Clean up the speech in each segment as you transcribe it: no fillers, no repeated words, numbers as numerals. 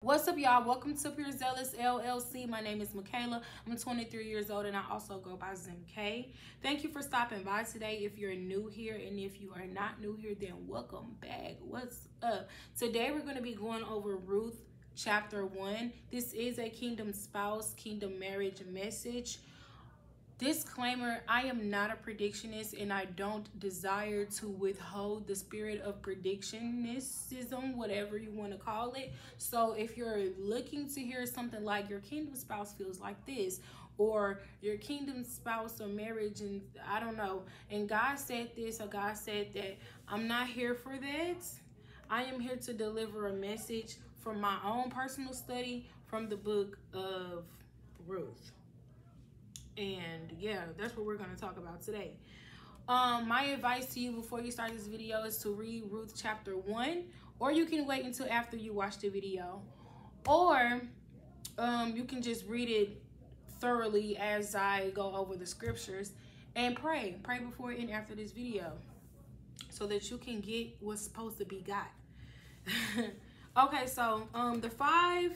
What's up, y'all? Welcome to Pure Zealous LLC. My name is Michaela. I'm 23 years old and I also go by ZimK. Thank you for stopping by today. If you're new here, and if you are not new here, then welcome back. What's up? Today we're going to be going over Ruth chapter 1. This is a kingdom spouse, kingdom marriage message. Disclaimer, I am not a predictionist and I don't desire to withhold the spirit of predictionism, whatever you want to call it. So if you're looking to hear something like your kingdom spouse feels like this, or your kingdom spouse or marriage, and I don't know, and God said this or God said that, I'm not here for that. I am here to deliver a message from my own personal study from the book of Ruth. And yeah, that's what we're going to talk about today. My advice to you before you start this video is to read Ruth chapter 1, or you can wait until after you watch the video, or you can just read it thoroughly as I go over the scriptures, and pray before and after this video so that you can get what's supposed to be got. Okay, so the 5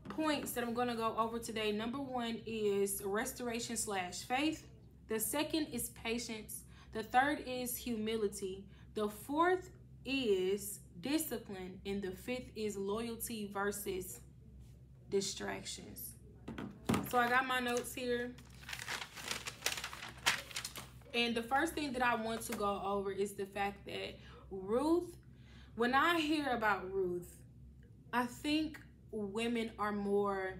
points that I'm going to go over today. Number 1 is restoration / faith. The second is patience. The third is humility. The fourth is discipline. And the fifth is loyalty versus distractions. So I got my notes here. And the first thing that I want to go over is the fact that Ruth, when I hear about Ruth, I think women are more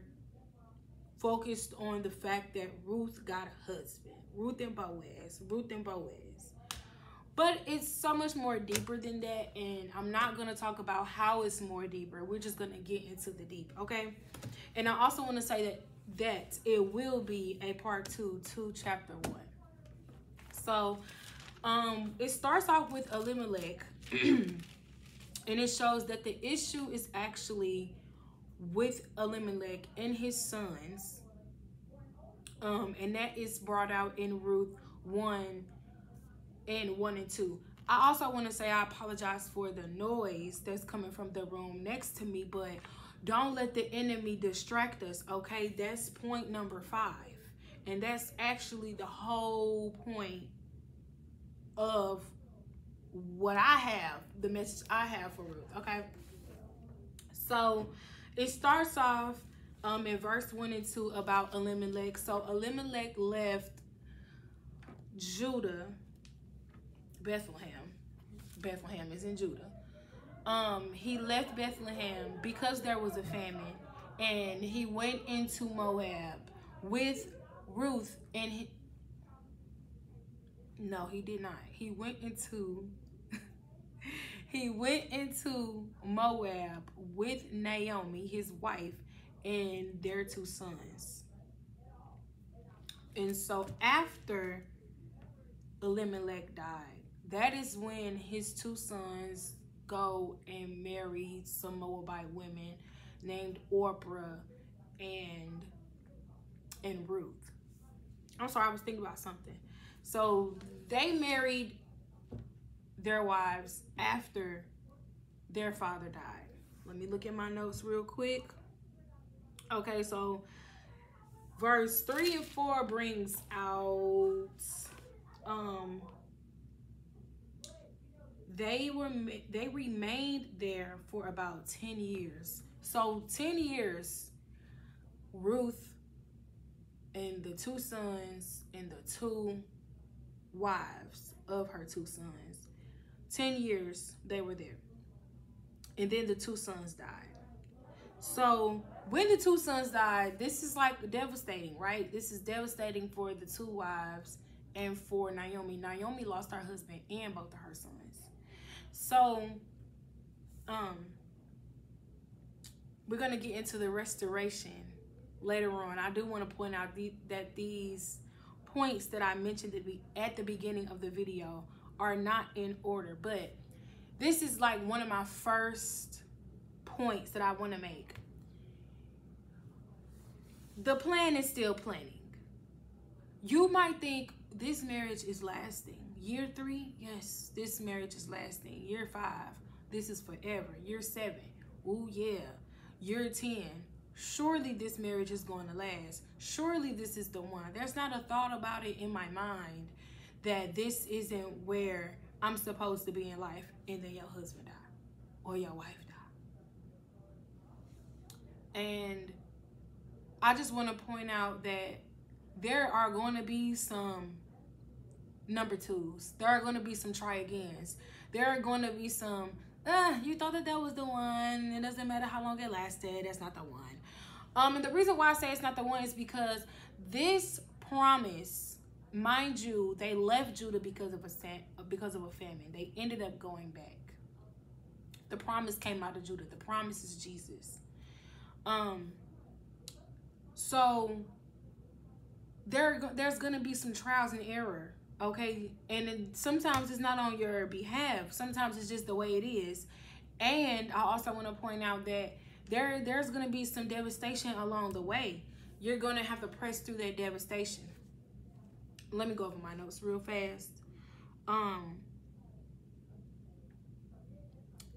focused on the fact that Ruth got a husband. Ruth and Boaz. But it's so much more deeper than that, and I'm not going to talk about how it's more deeper. We're just going to get into the deep, okay? And I also want to say that it will be a part 2 to chapter 1. So, it starts off with Elimelech, and it shows that the issue is actually with Elimelech and his sons, and that is brought out in Ruth 1 and 2. I also want to say I apologize for the noise that's coming from the room next to me, but don't let the enemy distract us, okay? That's point number 5, and that's actually the whole point of what I have, the message I have for Ruth, okay? So it starts off in verse 1 and 2 about Elimelech. So Elimelech left Judah, Bethlehem. Bethlehem is in Judah. He left Bethlehem because there was a famine, and he went into Moab with Ruth and no, he did not. He went into Moab with Naomi, his wife, and their 2 sons. And so after Elimelech died, that is when his 2 sons go and marry some Moabite women named Orpah and Ruth. I'm sorry, I was thinking about something. So they married their wives after their father died. Let me look at my notes real quick. Okay, so verse 3 and 4 brings out they remained there for about 10 years. So 10 years, Ruth and the 2 sons and the 2 wives of her 2 sons, 10 years they were there. And then the 2 sons died. So when the 2 sons died, this is like devastating, right? This is devastating for the 2 wives and for Naomi. Naomi lost her husband and both of her sons. So we're going to get into the restoration later on. I do want to point out that these points that I mentioned at the beginning of the video are not in order, but this is like one of my first points that I want to make. The plan is still planning. You might think this marriage is lasting. Year 3, yes, this marriage is lasting. Year 5, this is forever. Year 7, oh yeah. Year 10, surely this marriage is going to last. Surely this is the one. There's not a thought about it in my mind that this isn't where I'm supposed to be in life, and then your husband died or your wife died. And I just want to point out that there are going to be some number twos. There are going to be some try agains. There are going to be some, you thought that was the one. It doesn't matter how long it lasted. That's not the one. And the reason why I say it's not the one is because this promise, mind you, they left Judah because of a famine. They ended up going back. The promise came out of Judah. The promise is Jesus. So there's gonna be some trials and error, okay? And sometimes it's not on your behalf. Sometimes it's just the way it is. And I also want to point out that there's gonna be some devastation along the way. You're gonna have to press through that devastation. Let me go over my notes real fast.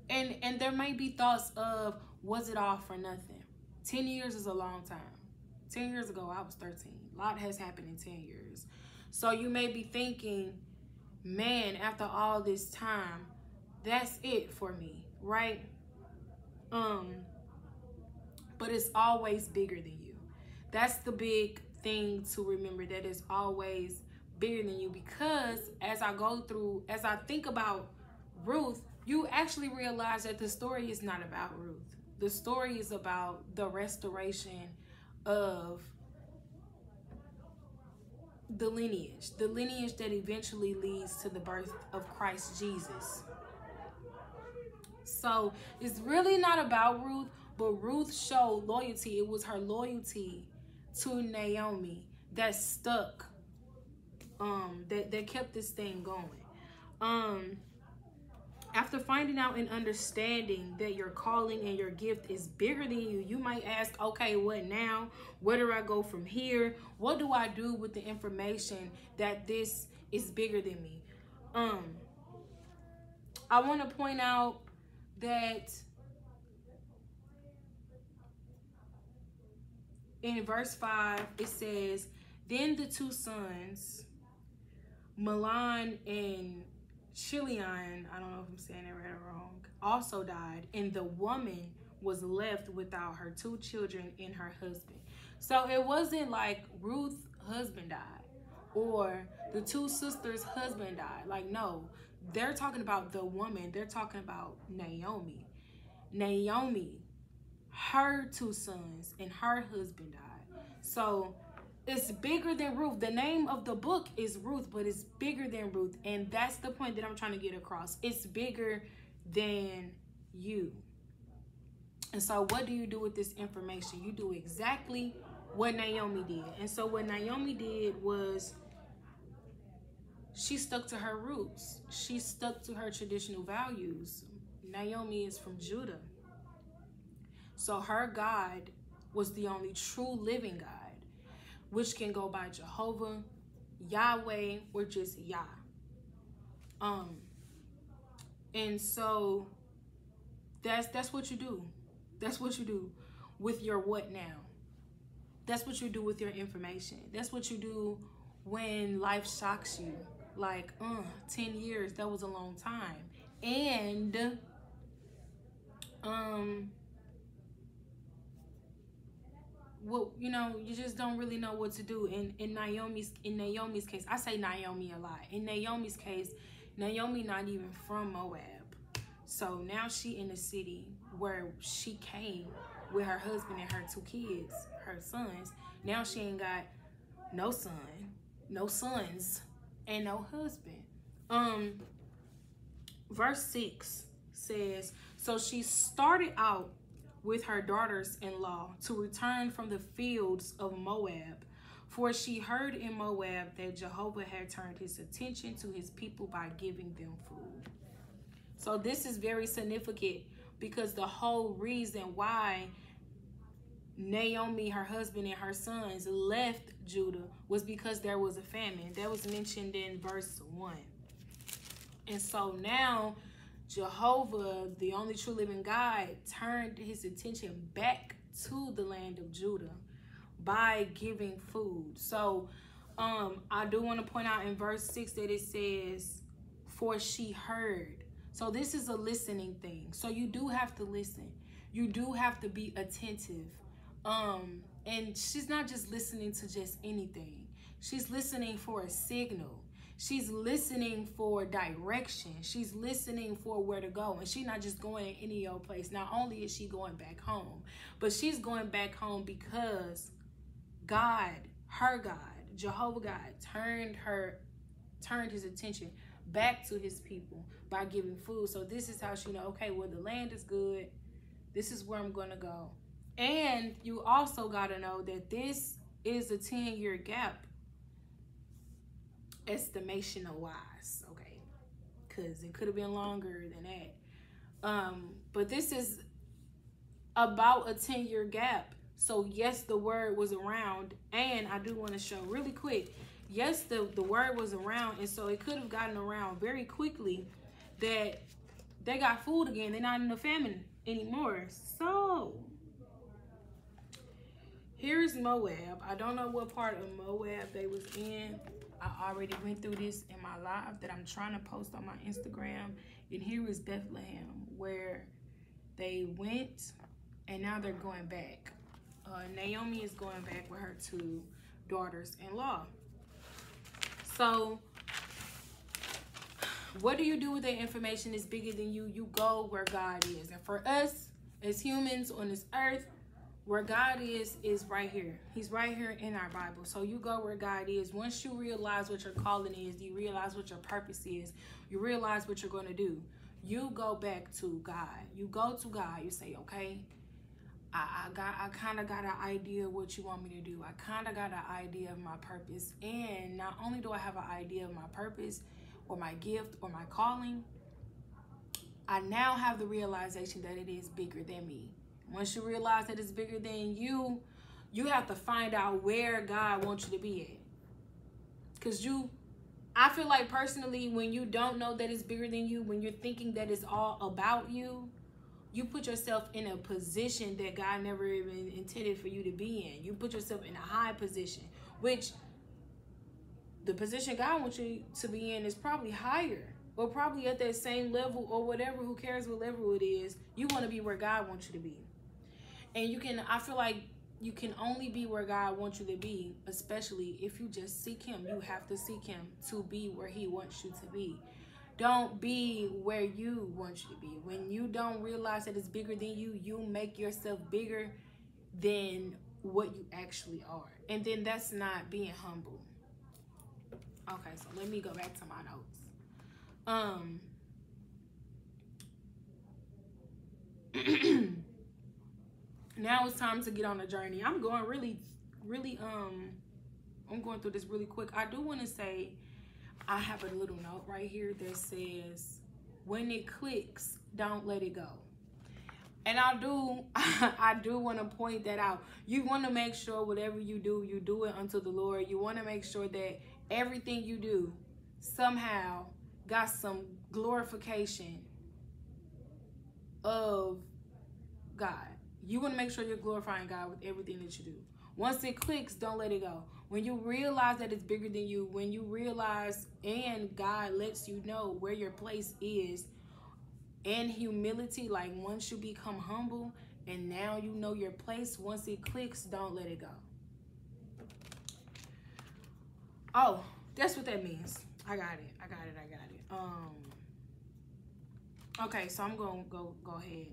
And there may be thoughts of, was it all for nothing? 10 years is a long time. 10 years ago, I was 13. A lot has happened in 10 years. So you may be thinking, man, after all this time, that's it for me, right? But it's always bigger than you. That's the big thing to remember, that it's always bigger than you, because as I think about Ruth, you actually realize that the story is not about Ruth. The story is about the restoration of the lineage that eventually leads to the birth of Christ Jesus. So it's really not about Ruth, but Ruth showed loyalty. It was her loyalty to Naomi that stuck, that kept this thing going. After finding out and understanding that your calling and your gift is bigger than you, you might ask, okay, what now? Where do I go from here? What do I do with the information that this is bigger than me? I want to point out that in verse 5, it says, then the two sons, Milan and Chilion, I don't know if I'm saying it right or wrong, also died, and the woman was left without her two children and her husband. So it wasn't like Ruth's husband died or the two sisters' husband died. Like, no, they're talking about the woman. They're talking about Naomi. Naomi, her two sons and her husband died. So it's bigger than Ruth. The name of the book is Ruth, but it's bigger than Ruth. And that's the point that I'm trying to get across. It's bigger than you. And so what do you do with this information? You do exactly what Naomi did. And so what Naomi did was she stuck to her roots. She stuck to her traditional values. Naomi is from Judah. So her God was the only true living God, which can go by Jehovah, Yahweh, or just Yah. And so that's what you do. That's what you do with your what now. That's what you do with your information. That's what you do when life shocks you. Like, 10 years, that was a long time. And well, you know, you just don't really know what to do. In Naomi's case, I say Naomi a lot. In Naomi's case, Naomi not even from Moab. So now she in the city where she came with her husband and her two kids, her sons. Now she ain't got no son, no sons, and no husband. Verse 6 says, so she started out with her daughters-in-law to return from the fields of Moab, for she heard in Moab that Jehovah had turned his attention to his people by giving them food. So this is very significant, because the whole reason why Naomi, her husband, and her sons left Judah was because there was a famine. That was mentioned in verse 1. And so now Jehovah, the only true living God, turned his attention back to the land of Judah by giving food. So I do want to point out in verse 6 that it says, for she heard. So this is a listening thing. So you do have to listen. You do have to be attentive. And she's not just listening to just anything. She's listening for a signal. She's listening for direction. She's listening for where to go. And she's not just going in any old place. Not only is she going back home, but she's going back home because God, her God, Jehovah God, turned his attention back to his people by giving food. So this is how she know, okay, well, the land is good. This is where I'm going to go. And you also got to know that this is a 10-year gap, estimation-wise, okay? Because it could have been longer than that. But this is about a 10-year gap. So yes, the word was around. And I do want to show really quick, yes, the word was around. And so it could have gotten around very quickly that they got food again. They're not in a famine anymore. So here's Moab. I don't know what part of Moab they was in. I already went through this in my live that I'm trying to post on my Instagram. And here is Bethlehem, where they went and now they're going back. Naomi is going back with her 2 daughters-in-law. So what do you do with that information that's bigger than you? You go where God is. And for us as humans on this earth, where God is right here. He's right here in our Bible. So you go where God is. Once you realize what your calling is, you realize what your purpose is, you realize what you're going to do, you go back to God. You go to God. You say, okay, I kind of got an idea of what you want me to do. I kind of got an idea of my purpose. And not only do I have an idea of my purpose or my gift or my calling, I now have the realization that it is bigger than me. Once you realize that it's bigger than you, you have to find out where God wants you to be at. Because I feel like personally, when you don't know that it's bigger than you, when you're thinking that it's all about you, you put yourself in a position that God never even intended for you to be in. You put yourself in a high position, which the position God wants you to be in is probably higher or probably at that same level or whatever. Who cares what level it is? You want to be where God wants you to be. And I feel like you can only be where God wants you to be, especially if you just seek him. You have to seek him to be where he wants you to be. Don't be where you want you to be. When you don't realize that it's bigger than you, you make yourself bigger than what you actually are. And then that's not being humble. Okay, so let me go back to my notes. Now it's time to get on a journey. I'm going I'm going through this really quick. I do want to say, I have a little note right here that says, when it clicks, don't let it go. And I do want to point that out. You want to make sure whatever you do it unto the Lord. You want to make sure that everything you do somehow got some glorification of God. You want to make sure you're glorifying God with everything that you do. Once it clicks, don't let it go. When you realize that it's bigger than you, when you realize and God lets you know where your place is in humility, like once you become humble and now you know your place, once it clicks, don't let it go. Oh, that's what that means. I got it. Okay, so I'm going to go ahead.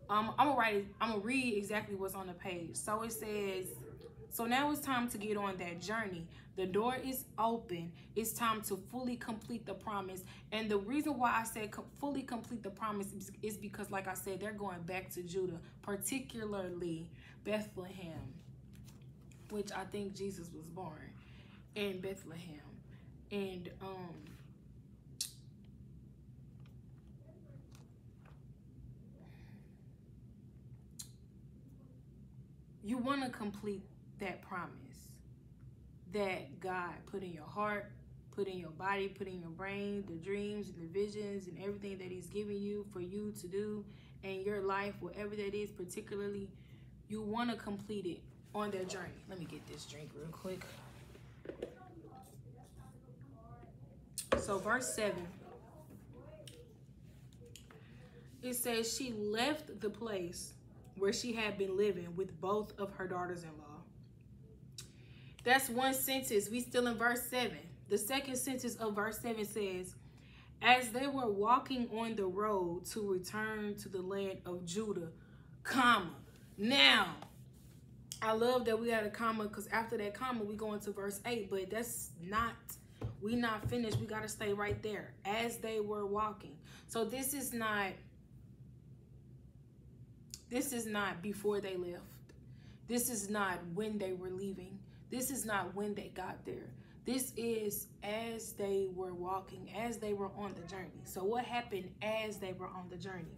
I'm gonna read exactly what's on the page. So it says, so now it's time to get on that journey. The door is open. It's time to fully complete the promise. And the reason why I said fully complete the promise is because, like I said, they're going back to Judah, particularly Bethlehem, which I think Jesus was born in Bethlehem. And you want to complete that promise that God put in your heart, put in your body, put in your brain, the dreams and the visions and everything that he's giving you for you to do in your life, whatever that is particularly, you want to complete it on their journey. Let me get this drink real quick. So verse 7, it says she left the place where she had been living with both of her daughters-in-law. That's one sentence. We still in verse 7. The second sentence of verse 7 says, as they were walking on the road to return to the land of Judah, comma. Now, I love that we had a comma, because after that comma, we go into verse 8, but that's not, we not finished. We got to stay right there. As they were walking. So this is not before they left. This is not when they were leaving. This is not when they got there. This is as they were walking, as they were on the journey. So what happened as they were on the journey?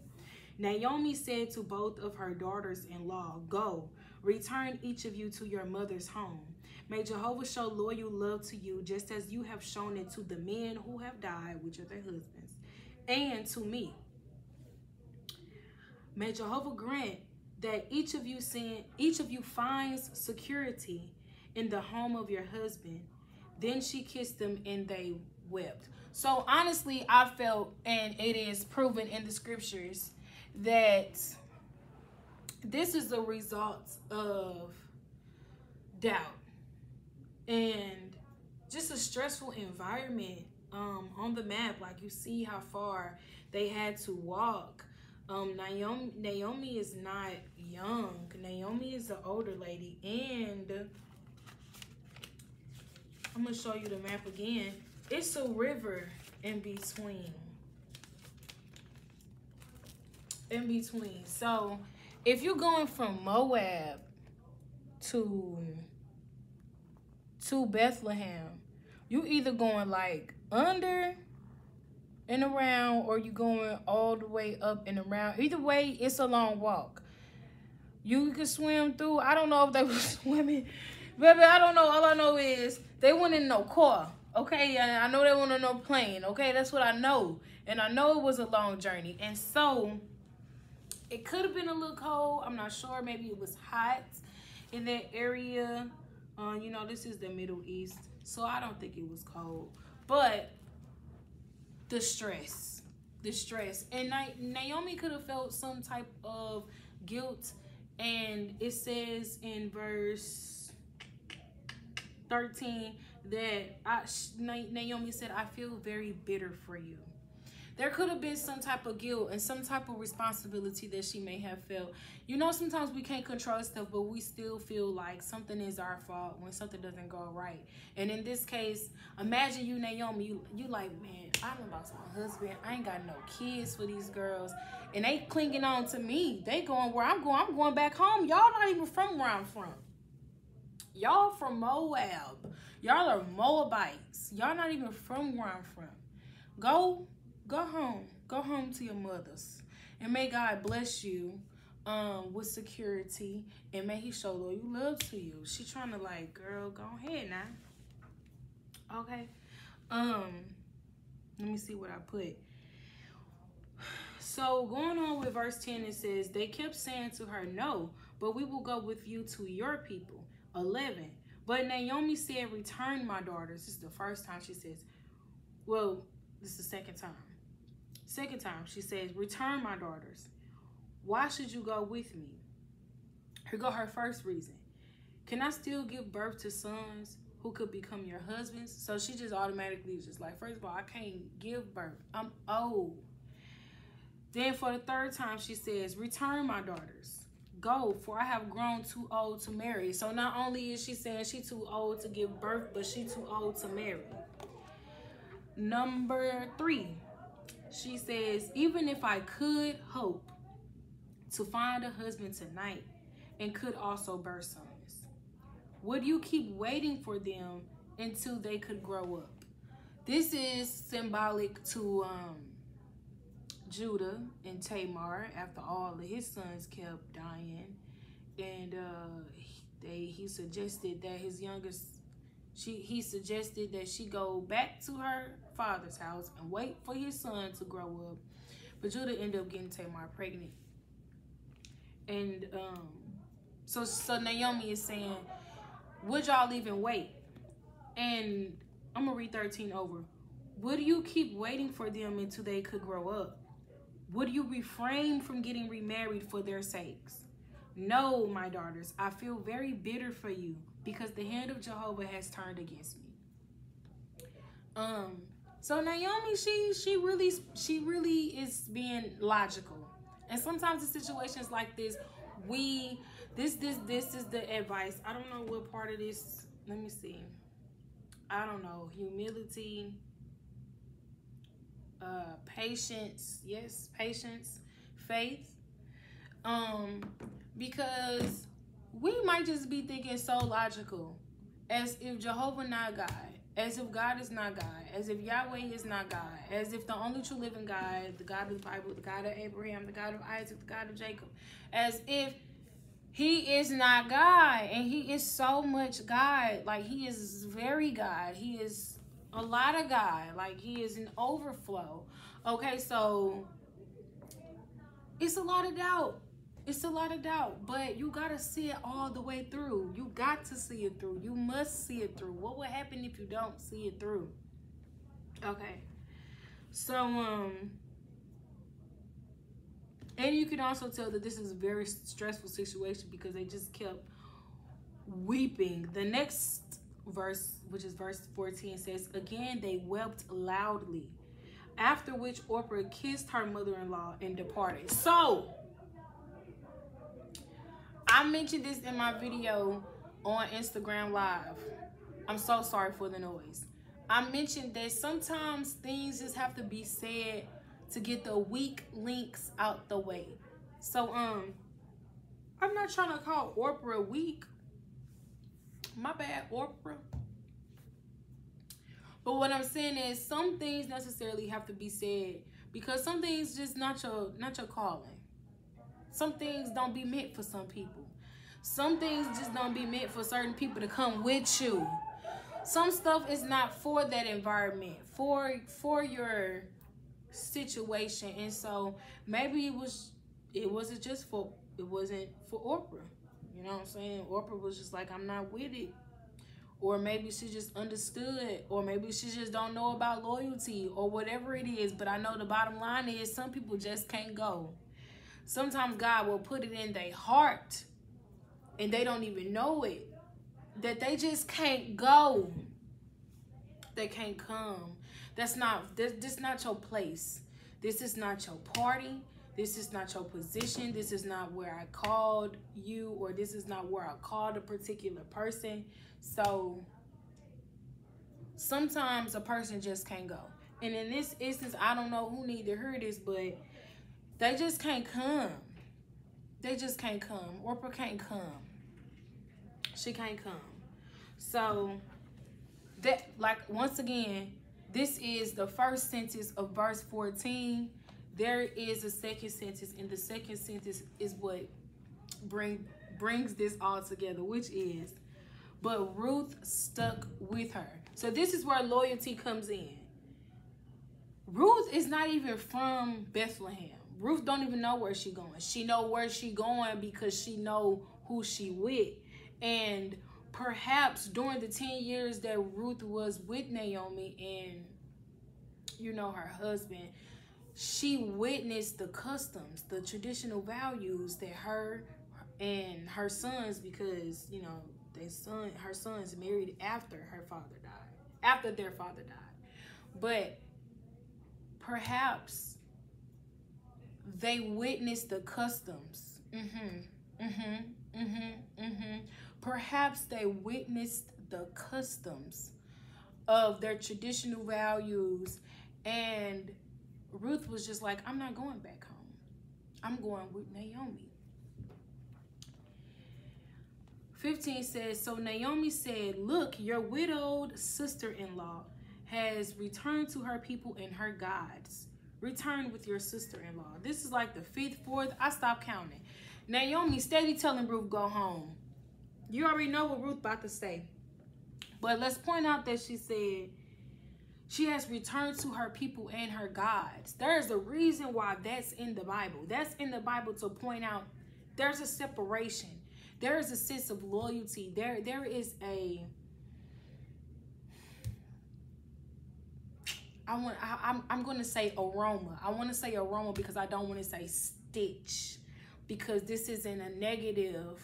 Naomi said to both of her daughters-in-law, go, return each of you to your mother's home. May Jehovah show loyal love to you, just as you have shown it to the men who have died, which are their husbands, and to me. May Jehovah grant that each of you finds security in the home of your husband. Then she kissed them and they wept. So honestly, I felt, and it is proven in the scriptures, that this is the result of doubt and just a stressful environment on the map. Like, you see how far they had to walk. Naomi is not young. Naomi is an older lady, and I'm gonna show you the map again. It's a river in between. So if you're going from Moab to Bethlehem, you either going like under and around, or you going all the way up and around. Either way, it's a long walk. You could swim through. I don't know if they were swimming. Baby, I don't know. All I know is they went in no car. Okay, and I know they went in no plane. Okay, that's what I know. And I know it was a long journey. And so it could have been a little cold. I'm not sure. Maybe it was hot in that area. You know, this is the Middle East, so I don't think it was cold. But the stress. And Naomi could have felt some type of guilt. And it says in verse 13 that Naomi said, I feel very bitter for you. There could have been some type of guilt and some type of responsibility that she may have felt. You know, sometimes we can't control stuff, but we still feel like something is our fault when something doesn't go right. And in this case, imagine you, Naomi, you like, man, I done lost my husband. I ain't got no kids for these girls. And they clinging on to me. They going where I'm going. I'm going back home. Y'all not even from where I'm from. Y'all from Moab. Y'all are Moabites. Y'all not even from where I'm from. Go home. Go home to your mothers. And may God bless you with security. And may he show loyal love to you. She trying to like, girl, go ahead now. Okay. Let me see what I put. So going on with verse 10, it says, they kept saying to her, no, but we will go with you to your people. 11. But Naomi said, return, my daughters. This is the first time she says, well, this is the second time. Second time, she says, return, my daughters. Why should you go with me? Here go her first reason. Can I still give birth to sons who could become your husbands? So she just automatically is just like, first of all, I can't give birth. I'm old. Then for the third time, she says, return, my daughters. Go, for I have grown too old to marry. So not only is she saying she too old to give birth, but she too old to marry. Number 3, she says, even if I could hope to find a husband tonight and could also birth sons, would you keep waiting for them until they could grow up? This is symbolic to Judah and Tamar, after all of his sons kept dying, and he suggested that his youngest he suggested that she go back to her father's house and wait for his son to grow up. But Judah ended up getting Tamar pregnant. And so Naomi is saying, would y'all even wait? And I'm going to read 13 over. Would you keep waiting for them until they could grow up? Would you refrain from getting remarried for their sakes? No, my daughters, I feel very bitter for you because the hand of Jehovah has turned against me. So Naomi, she really is being logical. And sometimes in situations like this, this is the advice. I don't know what part of this. Let me see. I don't know. Humility, patience. Yes, patience, faith. Because we might just be thinking so logical, as if Jehovah not God, as if God is not God, as if Yahweh is not God, as if the only true living God, the God of the Bible, the God of Abraham, the God of Isaac, the God of Jacob, as if he is not God, and he is so much God. Like, he is very God. He is a lot of God. Like, he is an overflow. Okay, so it's a lot of doubt. It's a lot of doubt, but you got to see it all the way through. You got to see it through. You must see it through. What would happen if you don't see it through? Okay. So, and you can also tell that this is a very stressful situation because they just kept weeping. The next verse, which is verse 14, says, again, they wept loudly, after which Orpah kissed her mother-in-law and departed. So, I mentioned this in my video on Instagram Live. I'm so sorry for the noise. I mentioned that sometimes things just have to be said to get the weak links out the way. So, I'm not trying to call Orpah weak. My bad, Orpah. But what I'm saying is some things necessarily have to be said because some things just not your calling. Some things don't be meant for some people. Some things just don't be meant for certain people to come with you. Some stuff is not for that environment, for your situation. And so maybe it wasn't for Orpah. You know what I'm saying? Orpah was just like, I'm not with it. Or maybe she just understood, or maybe she just don't know about loyalty, or whatever it is. But I know the bottom line is some people just can't go. Sometimes God will put it in their heart, and they don't even know it, that they just can't go. They can't come. This not your place. This is not your party. This is not your position. This is not where I called you, or this is not where I called a particular person. So sometimes a person just can't go. And in this instance, I don't know who need to hear this, but they just can't come. They just can't come. Orpah can't come. She can't come. So that, like, once again, this is the first sentence of verse 14. There is a second sentence, and the second sentence is what brings this all together, which is, but Ruth stuck with her. So this is where loyalty comes in. Ruth is not even from Bethlehem. Ruth don't even know where she going. She know where she going because she know who she with. And perhaps during the 10 years that Ruth was with Naomi and, you know, her husband, she witnessed the customs, the traditional values that her and her sons, because, you know, her sons married after her father died, after their father died. But perhaps they witnessed the customs. Perhaps they witnessed the customs of their traditional values, and Ruth was just like, I'm not going back home. I'm going with Naomi. 15 says, so Naomi said, look, your widowed sister-in-law has returned to her people and her gods. Return with your sister-in-law. This is like the 5th, 4th. I stopped counting. Naomi steady telling Ruth, go home. You already know what Ruth about to say. But let's point out that she said she has returned to her people and her gods. There's a reason why that's in the Bible. That's in the Bible to point out there's a separation. There is a sense of loyalty. There is a... I'm going to say aroma. I want to say aroma because I don't want to say stitch. Because this isn't a negative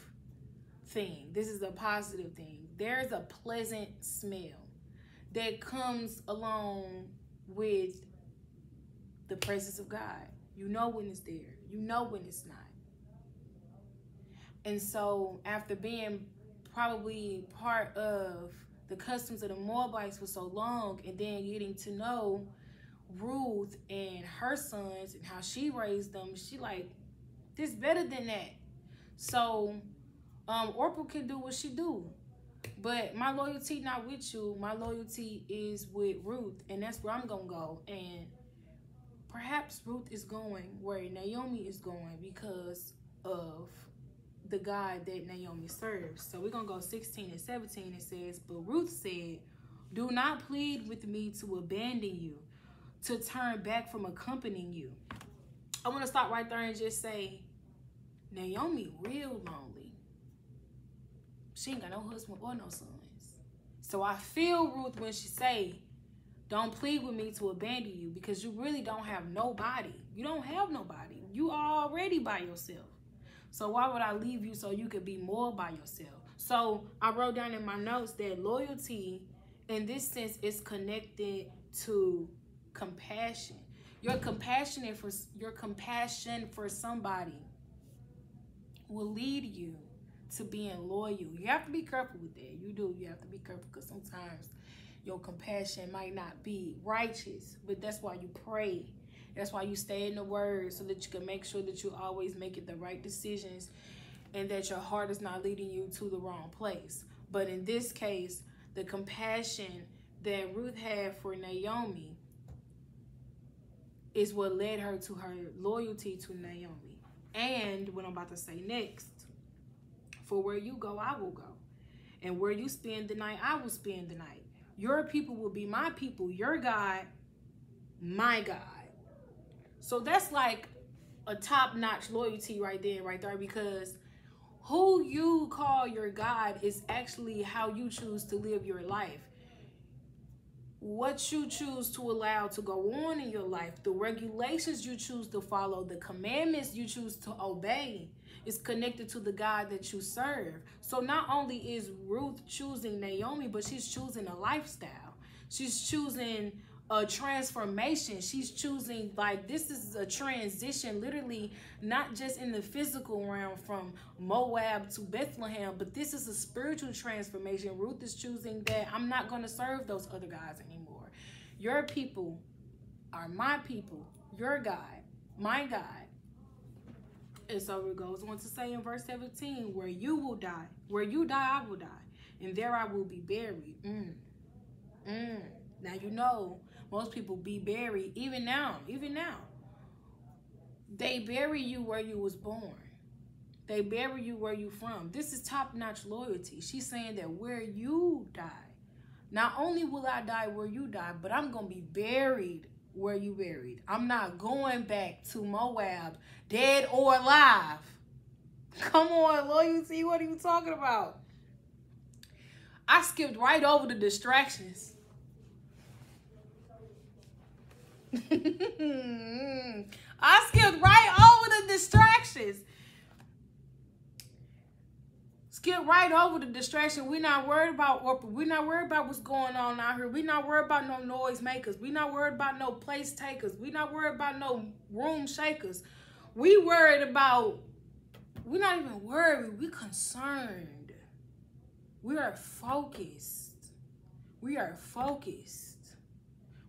thing. This is a positive thing. There's a pleasant smell that comes along with the presence of God. You know when it's there. You know when it's not. And so after being probably part of the customs of the Moabites for so long, and then getting to know Ruth and her sons and how she raised them, she like, this better than that. So Orpah can do what she do. But my loyalty not with you. My loyalty is with Ruth. And that's where I'm going to go. And perhaps Ruth is going where Naomi is going because of the God that Naomi serves. So we're going to go 16 and 17. It says, but Ruth said, do not plead with me to abandon you, to turn back from accompanying you. I want to stop right there and just say, Naomi real lonely. She ain't got no husband or no sons. So I feel Ruth when she say, don't plead with me to abandon you, because you really don't have nobody. You don't have nobody. You are already by yourself. So why would I leave you so you could be more by yourself? So I wrote down in my notes that loyalty in this sense is connected to compassion. Your compassion for somebody will lead you to being loyal. You have to be careful with that. You do. You have to be careful because sometimes your compassion might not be righteous, but that's why you pray. That's why you stay in the word, so that you can make sure that you always making the right decisions and that your heart is not leading you to the wrong place. But in this case, the compassion that Ruth had for Naomi is what led her to her loyalty to Naomi. And what I'm about to say next, for where you go, I will go. And where you spend the night, I will spend the night. Your people will be my people. Your God, my God. So that's like a top-notch loyalty right there, because who you call your God is actually how you choose to live your life. What you choose to allow to go on in your life, the regulations you choose to follow, the commandments you choose to obey is connected to the God that you serve. So not only is Ruth choosing Naomi, but she's choosing a lifestyle. She's choosing a transformation. She's choosing, like, this is a transition, literally, not just in the physical realm from Moab to Bethlehem, but this is a spiritual transformation. Ruth is choosing that I'm not going to serve those other guys anymore. Your people are my people, your God, my God. And so it goes on to say in verse 17, where you will die, where you die, I will die, and there I will be buried. Now, you know, most people be buried, even now. They bury you where you was born. They bury you where you from. This is top-notch loyalty. She's saying that where you die, not only will I die where you die, but I'm going to be buried where you buried. I'm not going back to Moab, dead or alive. Come on, loyalty. What are you talking about? I skipped right over the distractions. I skipped right over the distractions. Skip right over the distraction. We're not worried about Orpah. We're not worried about what's going on out here. We're not worried about no noise makers. We're not worried about no place takers. We're not worried about no room shakers. We're not even worried. We're concerned. We are focused. We are focused.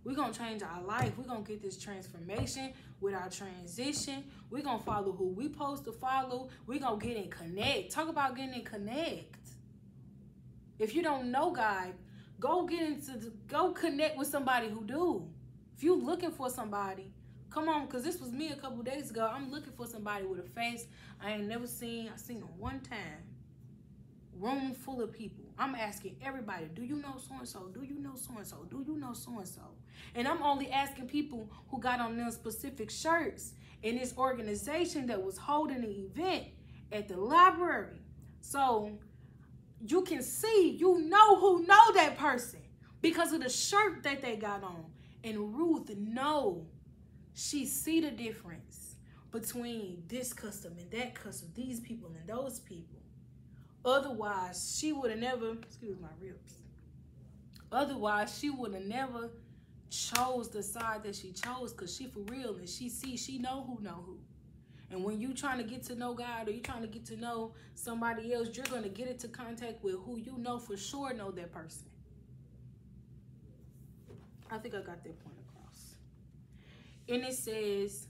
We're going to change our life. We're going to get this transformation with our transition. We're going to follow who we supposed to follow. We're going to get in connect. Talk about getting in connect. If you don't know God, go connect with somebody who do. If you're looking for somebody, come on, because this was me a couple days ago. I'm looking for somebody with a face I ain't never seen. I seen him one time. room full of people. I'm asking everybody, do you know so-and-so? Do you know so-and-so? Do you know so-and-so? And I'm only asking people who got on them specific shirts in this organization that was holding the event at the library. So you can see, you know who know that person because of the shirt that they got on. And Ruth know, she see the difference between this custom and that custom, these people and those people. Otherwise, she would have never, excuse my ribs. Otherwise, she would have never chose the side that she chose, because she for real and she know who. And when you trying to get to know God, or you trying to get to know somebody else, you're going to get into contact with who you know for sure know that person. I think I got that point across. And it says,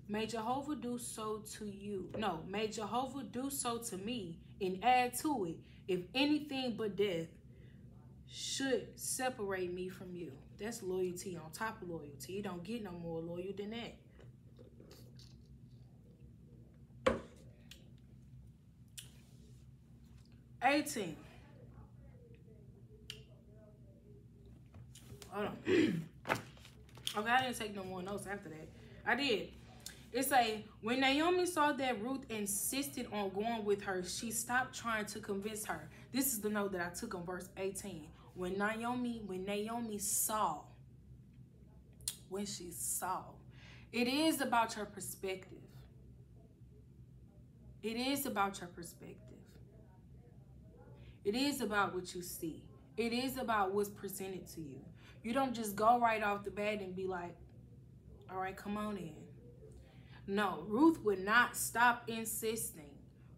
may Jehovah do so to you. No, may Jehovah do so to me and add to it, if anything but death should separate me from you. That's loyalty on top of loyalty. You don't get no more loyal than that. $18. Hold on. Okay, I didn't take no more notes after that. I did. It say, when Naomi saw that Ruth insisted on going with her, she stopped trying to convince her. This is the note that I took on verse 18. When Naomi saw, it is about your perspective. It is about your perspective. It is about what you see. It is about what's presented to you. You don't just go right off the bat and be like, all right, come on in. No, Ruth would not stop insisting.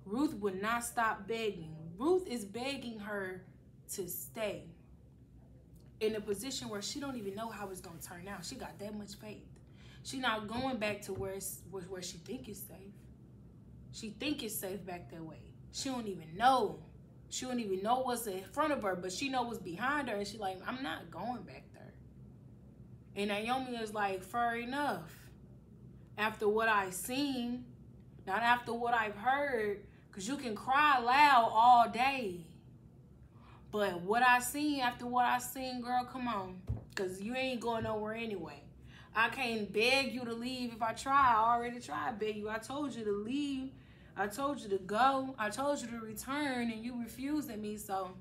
Ruth would not stop begging. Ruth is begging her to stay in a position where she don't even know how it's going to turn out. She got that much faith. She's not going back to where she think it's safe. She think it's safe back that way. She don't even know. She don't even know what's in front of her, but she know what's behind her, and she like, I'm not going back there. And Naomi is like, fair enough. After what I've seen, not after what I've heard, because you can cry loud all day. But what I seen, after what I seen, girl, come on. Because you ain't going nowhere anyway. I can't beg you to leave if I try. I already tried to beg you. I told you to leave. I told you to go. I told you to return, and you refused at me. So,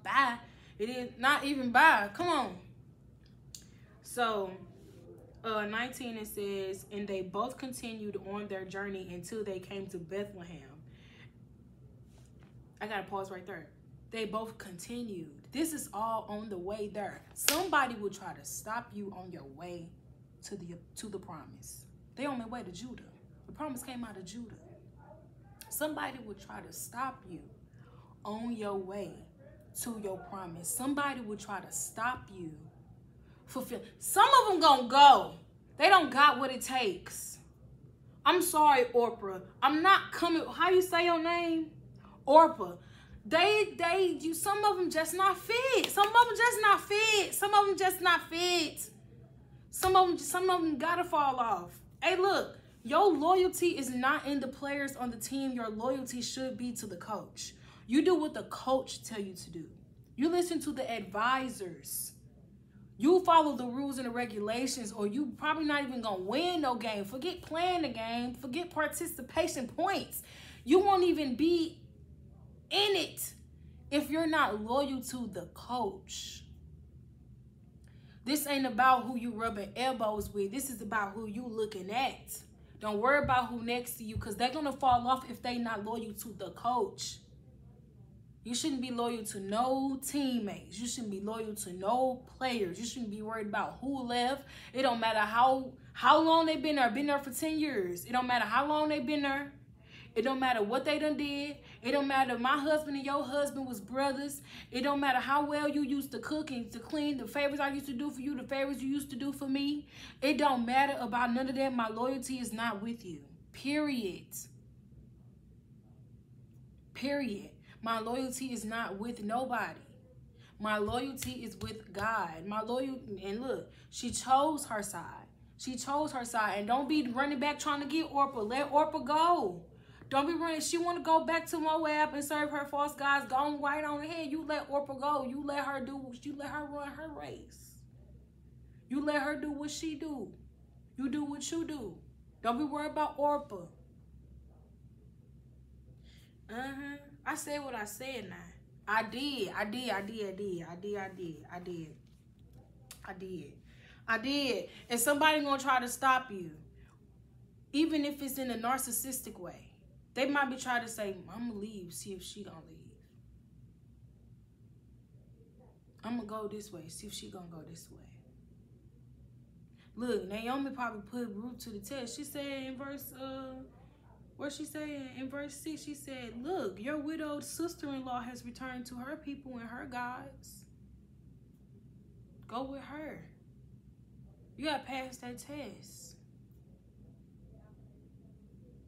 bye. It is not even bye. Come on. So, 19, it says, and they both continued on their journey until they came to Bethlehem. I got to pause right there. They both continued. This is all on the way there. Somebody will try to stop you on your way to the promise. They on their way to Judah. The promise came out of Judah. Somebody will try to stop you on your way to your promise. Somebody will try to stop you fulfill. Some of them gonna go. They don't got what it takes. I'm sorry, Orpah. I'm not coming. How you say your name? Orpah. Some of them just not fit. Some of them just not fit. Some of them just not fit. Some of them gotta fall off. Hey, look, your loyalty is not in the players on the team. Your loyalty should be to the coach. You do what the coach tell you to do. You listen to the advisors. You follow the rules and the regulations, or you probably not even gonna win no game. Forget playing the game. Forget participation points. You won't even be in it if you're not loyal to the coach. This ain't about who you rubbing elbows with. This is about who you looking at. Don't worry about who next to you, because they're gonna fall off if they not loyal to the coach. You shouldn't be loyal to no teammates. You shouldn't be loyal to no players. You shouldn't be worried about who left. It don't matter how long they've been there. Been there for 10 years. It don't matter how long they've been there. It don't matter what they done did. It don't matter if my husband and your husband was brothers. It don't matter how well you used to cook and to clean, the favors I used to do for you, the favors you used to do for me. It don't matter about none of that. My loyalty is not with you. Period. Period. My loyalty is not with nobody. My loyalty is with God. And look, she chose her side. She chose her side. And don't be running back trying to get Orpah. Let Orpah go. Don't be running. She want to go back to Moab and serve her false gods. Go right on ahead. You let Orpah go. You let her run her race. You let her do what she do. You do what you do. Don't be worried about Orpah. I said what I said now. I did. And somebody gonna try to stop you. Even if it's in a narcissistic way. They might be trying to say, I'm gonna leave, see if she gonna leave. I'm gonna go this way, see if she gonna go this way. Look, Naomi probably put Ruth to the test. She said in verse, what she say in verse 6, she said, look, your widowed sister-in-law has returned to her people and her gods. Go with her. You gotta pass that test.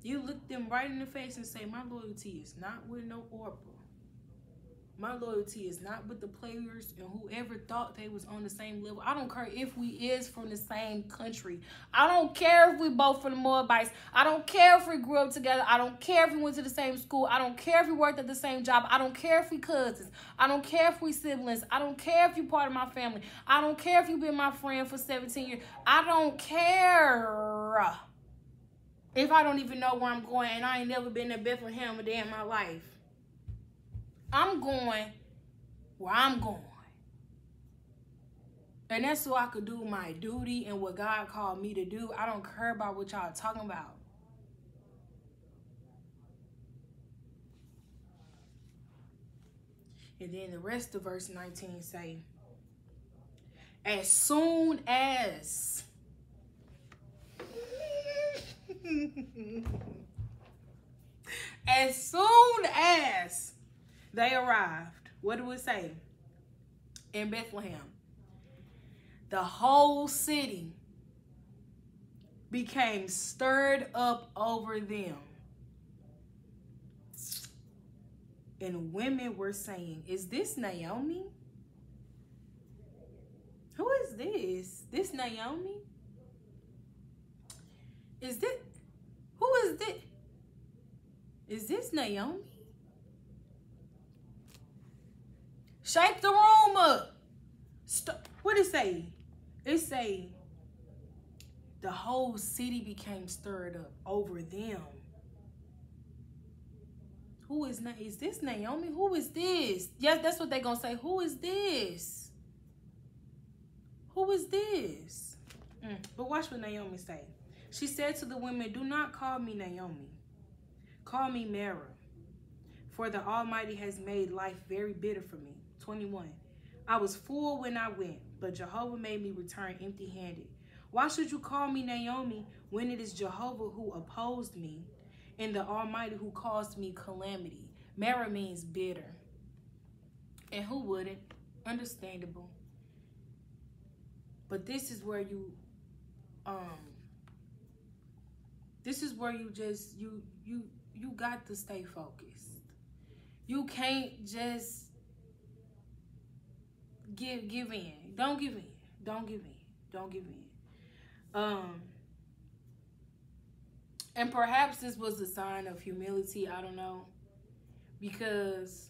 You look them right in the face and say, my loyalty is not with no Orpah. My loyalty is not with the players and whoever thought they was on the same level. I don't care if we is from the same country. I don't care if we both from the Moabites. I don't care if we grew up together. I don't care if we went to the same school. I don't care if we worked at the same job. I don't care if we cousins. I don't care if we siblings. I don't care if you part of my family. I don't care if you been my friend for 17 years. I don't care if I don't even know where I'm going and I ain't never been to Bethlehem a day in my life. I'm going where I'm going. And that's so I could do my duty and what God called me to do. I don't care about what y'all talking about. And then the rest of verse 19 say, as soon as as soon as they arrived, what do it say? In Bethlehem, the whole city became stirred up over them. And women were saying, is this Naomi? Who is this? This Naomi? Is this? Who is this? Is this Naomi? Shake the room up. What it say? It say the whole city became stirred up over them. Who is this Naomi? Who is this? Yes, that's what they're gonna say. Who is this? Who is this? But watch what Naomi say. She said to the women, do not call me Naomi. Call me Mara. For the Almighty has made life very bitter for me. 21. I was full when I went, but Jehovah made me return empty-handed. Why should you call me Naomi when it is Jehovah who opposed me and the Almighty who caused me calamity? Mara means bitter. And who wouldn't? Understandable. But this is where you you got to stay focused. You can't just give in. Don't give in. Don't give in. Don't give in. And perhaps this was a sign of humility. I don't know. Because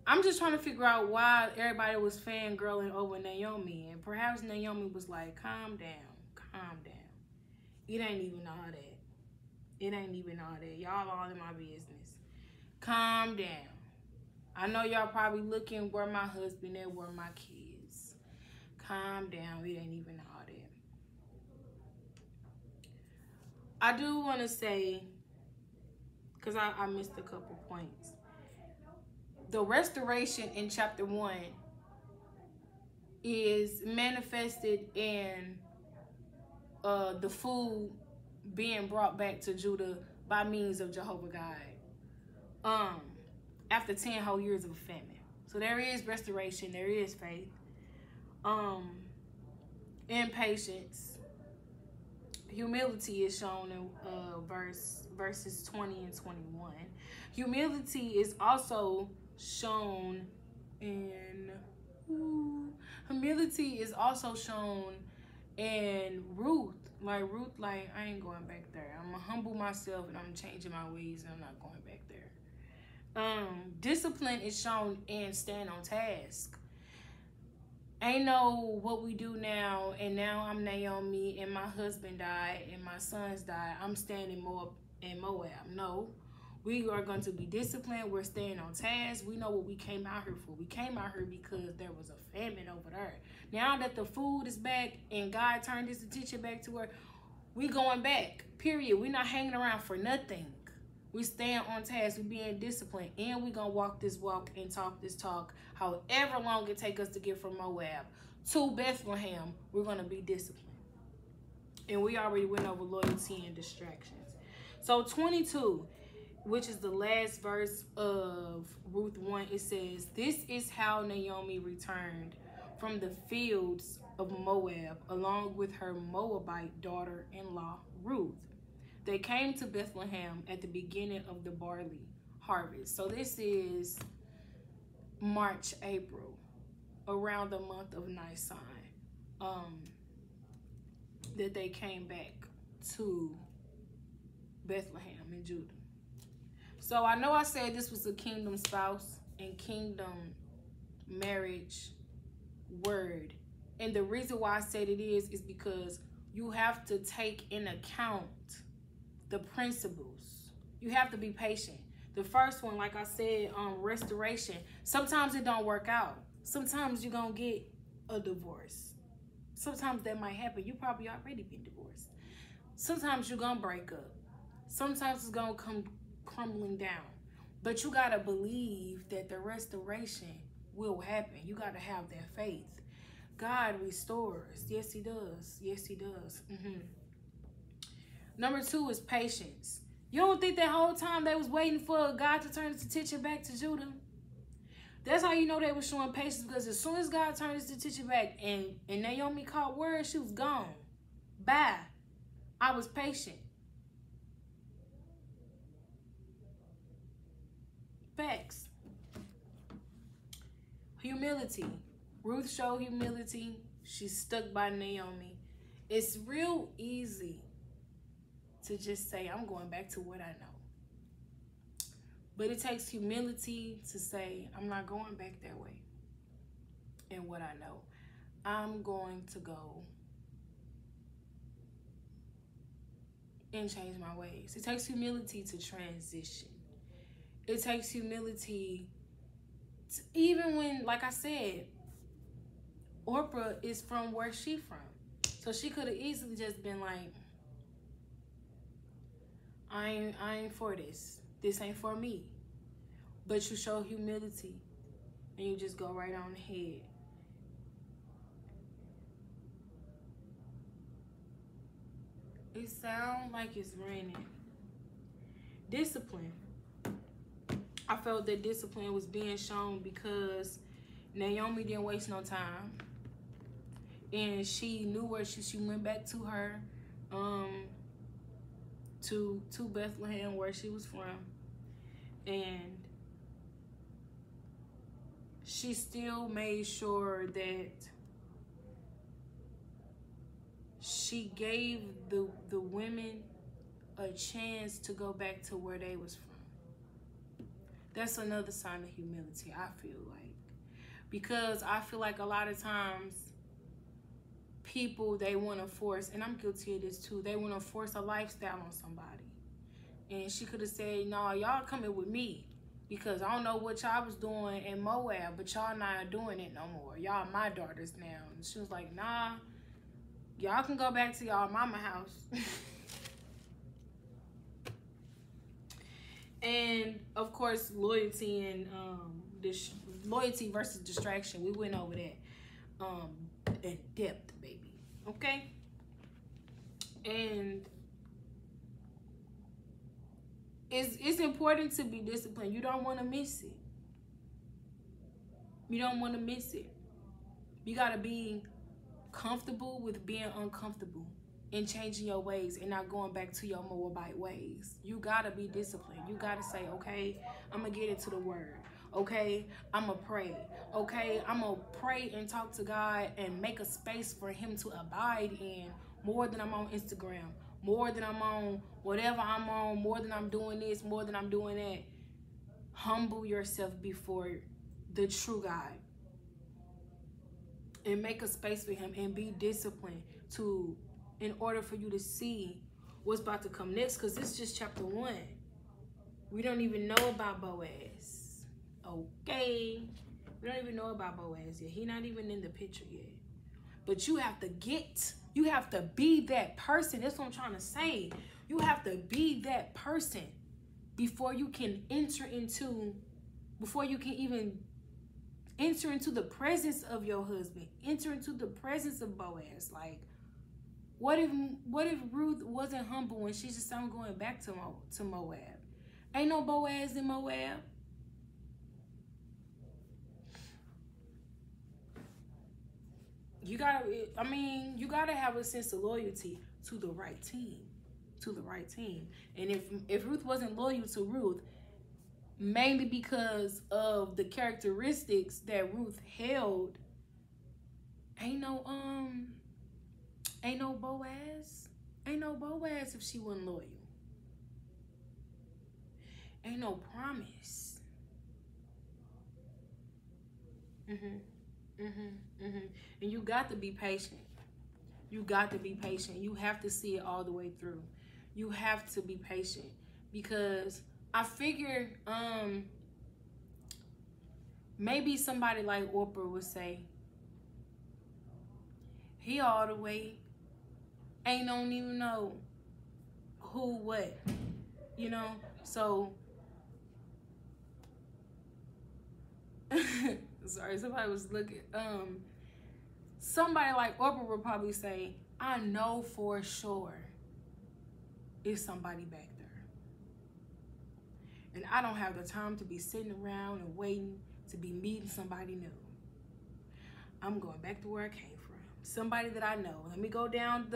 I'm just trying to figure out why everybody was fangirling over Naomi. And perhaps Naomi was like, calm down. Calm down. It ain't even all that. It ain't even all that. Y'all all in my business. Calm down. I know y'all probably looking where my husband at, where my kids. Calm down. It ain't even all that. I do want to say, because I missed a couple points. The restoration in chapter 1 is manifested in the food being brought back to Judah by means of Jehovah God. After 10 whole years of a famine. So there is restoration, there is faith. And patience. Humility is shown in verses 20 and 21. Humility is also shown in Ruth Like Ruth, like, I ain't going back there. I'm gonna humble myself and I'm changing my ways and I'm not going back there. Discipline is shown in staying on task. Ain't no what we do now, and now I'm Naomi and my husband died and my sons died. I'm standing more in Moab. No. We are going to be disciplined. We're staying on task. We know what we came out here for. We came out here because there was a famine over there. Now that the food is back and God turned his attention back to her, we going back, period. We're not hanging around for nothing. We staying on task. We being disciplined. And we going to walk this walk and talk this talk. However long it take us to get from Moab to Bethlehem, we're going to be disciplined. And we already went over loyalty and distractions. So 22, which is the last verse of Ruth 1, it says, "This is how Naomi returned from the fields of Moab, along with her Moabite daughter-in-law, Ruth. They came to Bethlehem at the beginning of the barley harvest." So this is March, April, around the month of Nisan, that they came back to Bethlehem in Judah. So I know I said this was a kingdom spouse and kingdom marriage word. And the reason why I said it is because you have to take in account the principles. You have to be patient. The first one, like I said, restoration. Sometimes it don't work out. Sometimes you're going to get a divorce. Sometimes that might happen. You probably already been divorced. Sometimes you're going to break up. Sometimes it's going to come crumbling down. But you got to believe that the restoration will happen. You got to have that faith. God restores. Yes, he does. Yes, he does. Number 2 is patience. You don't think that whole time they was waiting for God to turn his attention back to Judah? That's how you know they were showing patience, because as soon as God turned his attention back and Naomi caught word, she was gone. Bye. I was patient. Facts. Humility. Ruth showed humility. She's stuck by Naomi. It's real easy to just say, I'm going back to what I know. But it takes humility to say, I'm not going back that way in what I know. I'm going to go and change my ways. It takes humility to transition. It takes humility to, even when, like I said, Orpah is from where she from. So she could have easily just been like, I ain't for this. This ain't for me. But you show humility and you just go right on ahead. It sounds like it's raining. Discipline. I felt that discipline was being shown because Naomi didn't waste no time. And she knew where she went back to her, to Bethlehem, where she was from. And she still made sure that she gave the women a chance to go back to where they was from. That's another sign of humility, I feel like. Because I feel like a lot of times people, they want to force, and I'm guilty of this too, they want to force a lifestyle on somebody. And she could have said, no, y'all coming with me, because I don't know what y'all was doing in Moab, but y'all not doing it no more. Y'all my daughters now. And she was like, nah, y'all can go back to y'all mama house. And of course, loyalty and loyalty versus distraction. We went over that in depth, baby. Okay? And it's important to be disciplined. You don't want to miss it. You don't want to miss it. You got to be comfortable with being uncomfortable and changing your ways and not going back to your Moabite ways. You got to be disciplined. You got to say, okay, I'm going to get into the word. Okay, I'm going to pray. Okay, I'm going to pray and talk to God and make a space for him to abide in more than I'm on Instagram, more than I'm on whatever I'm on, more than I'm doing this, more than I'm doing that. Humble yourself before the true God and make a space for him and be disciplined in order for you to see what's about to come next, because this is just chapter 1. We don't even know about Boaz. Okay. We don't even know about Boaz yet. He's not even in the picture yet. But you have to be that person. That's what I'm trying to say. You have to be that person before you can even enter into the presence of your husband, enter into the presence of Boaz. Like, what if Ruth wasn't humble when she just started going back to Moab? Ain't no Boaz in Moab. You gotta have a sense of loyalty to the right team. And if Ruth wasn't loyal to Ruth, mainly because of the characteristics that Ruth held, ain't no Boaz. Ain't no Boaz if she wasn't loyal. Ain't no promise. And you got to be patient. You have to see it all the way through. You have to be patient, because I figure maybe somebody like Oprah would say, he all the way don't even know who what, so sorry, somebody was looking. Somebody like Oprah would probably say, I know for sure it's somebody back there. And I don't have the time to be sitting around and waiting to be meeting somebody new. I'm going back to where I came from. Somebody that I know. Let me go down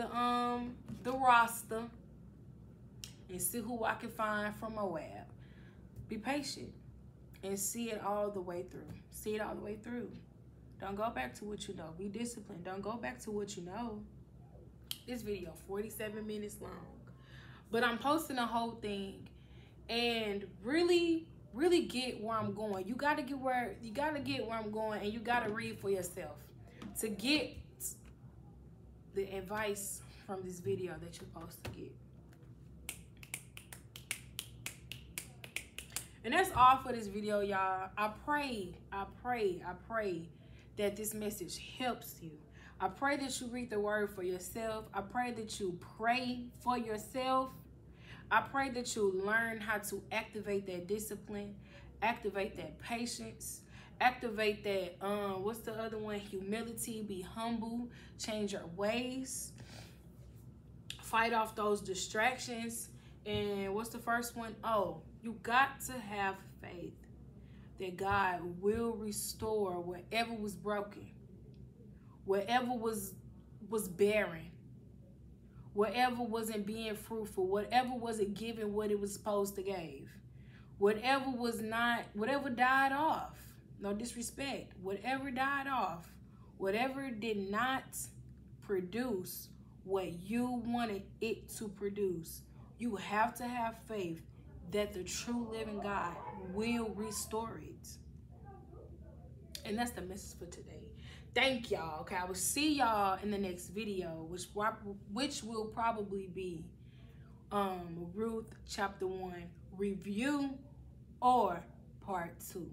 the roster and see who I can find from Moab. Be patient and see it all the way through. Don't go back to what you know. Be disciplined. Don't go back to what you know. This video 47 minutes long, but I'm posting the whole thing and really get where I'm going. You gotta get where I'm going, and you gotta read for yourself to get the advice from this video that you're supposed to get. And that's all for this video, y'all. I pray that this message helps you. I pray that you read the word for yourself. I pray that you pray for yourself. I pray that you learn how to activate that discipline, activate that patience, activate that, what's the other one? Humility, be humble, change your ways, fight off those distractions. And what's the first one? Oh, you got to have faith that God will restore whatever was broken, whatever was barren, whatever wasn't being fruitful, whatever wasn't giving what it was supposed to give, whatever died off. No disrespect. Whatever died off, whatever did not produce what you wanted it to produce, you have to have faith that the true living God will restore it. And that's the message for today. Thank y'all. Okay, I will see y'all in the next video, which will probably be Ruth chapter 1 review or part 2.